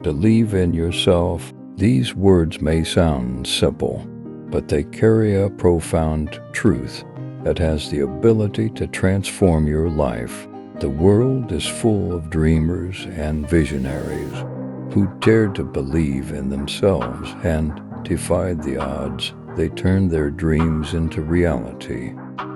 Believe in yourself. These words may sound simple, but they carry a profound truth that has the ability to transform your life. The world is full of dreamers and visionaries who dared to believe in themselves and defied the odds. They turned their dreams into reality.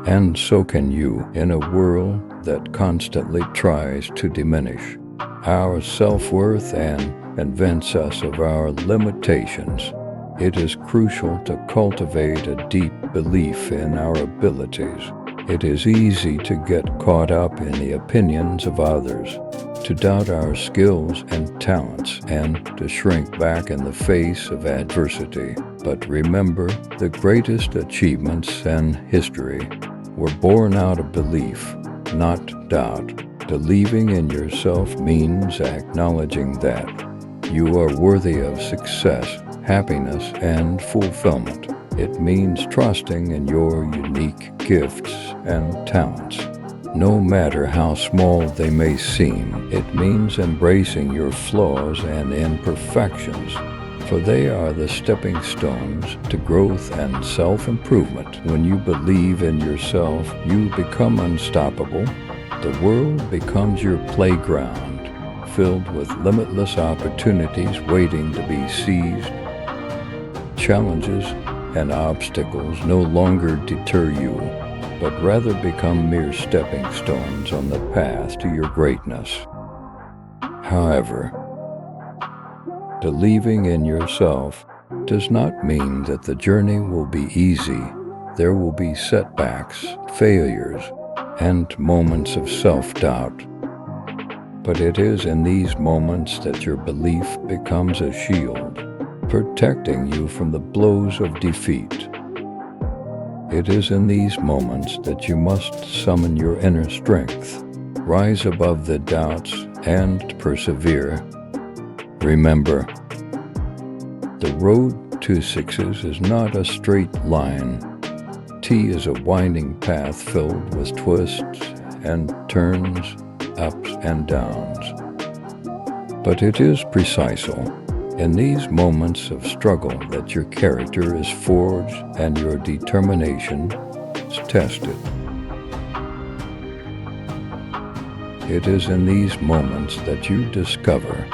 And so can you, in a world that constantly tries to diminish our self-worth and convince us of our limitations. It is crucial to cultivate a deep belief in our abilities. It is easy to get caught up in the opinions of others, to doubt our skills and talents, and to shrink back in the face of adversity. But remember, the greatest achievements in history were born out of belief, not doubt. Believing in yourself means acknowledging that you are worthy of success, happiness, and fulfillment. It means trusting in your unique gifts and talents, no matter how small they may seem. It means embracing your flaws and imperfections, for they are the stepping stones to growth and self-improvement. When you believe in yourself, you become unstoppable. The world becomes your playground, filled with limitless opportunities waiting to be seized. Challenges and obstacles no longer deter you, but rather become mere stepping stones on the path to your greatness. However, believing in yourself does not mean that the journey will be easy. There will be setbacks, failures, and moments of self-doubt. But it is in these moments that your belief becomes a shield, protecting you from the blows of defeat. It is in these moments that you must summon your inner strength, rise above the doubts, and persevere. Remember, the road to success is not a straight line. T is a winding path filled with twists and turns, ups and downs. But it is precisely in these moments of struggle that your character is forged and your determination is tested. It is in these moments that you discover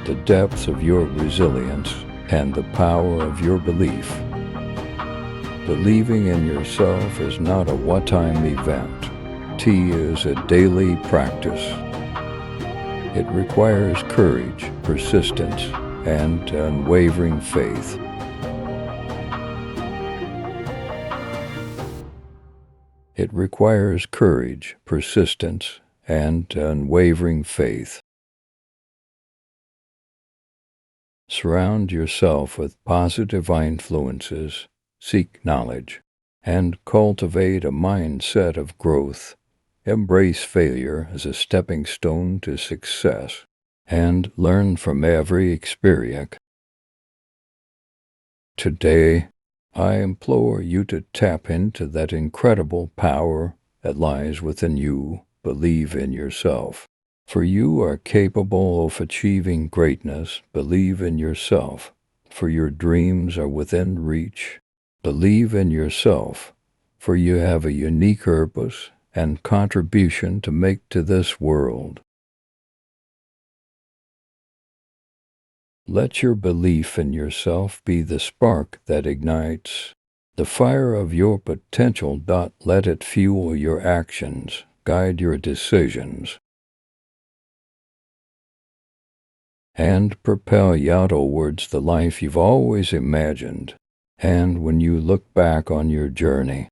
the depths of your resilience and the power of your belief. Believing in yourself is not a one-time event. T is a daily practice. It requires courage, persistence, and unwavering faith. It requires courage, persistence, and unwavering faith. Surround yourself with positive influences, seek knowledge, and cultivate a mindset of growth. Embrace failure as a stepping stone to success, and learn from every experience. Today, I implore you to tap into that incredible power that lies within you. Believe in yourself, for you are capable of achieving greatness. Believe in yourself, for your dreams are within reach. Believe in yourself, for you have a unique purpose and contribution to make to this world. Let your belief in yourself be the spark that ignites the fire of your potential. Let it fuel your actions, guide your decisions, and propel you towards the life you've always imagined. And when you look back on your journey,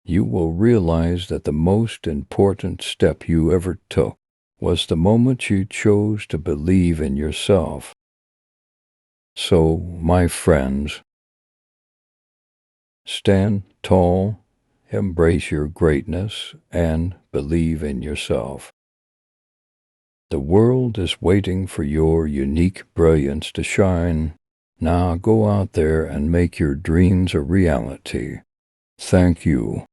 you will realize that the most important step you ever took was the moment you chose to believe in yourself. So, my friends, stand tall, embrace your greatness, and believe in yourself. The world is waiting for your unique brilliance to shine. Now go out there and make your dreams a reality. Thank you.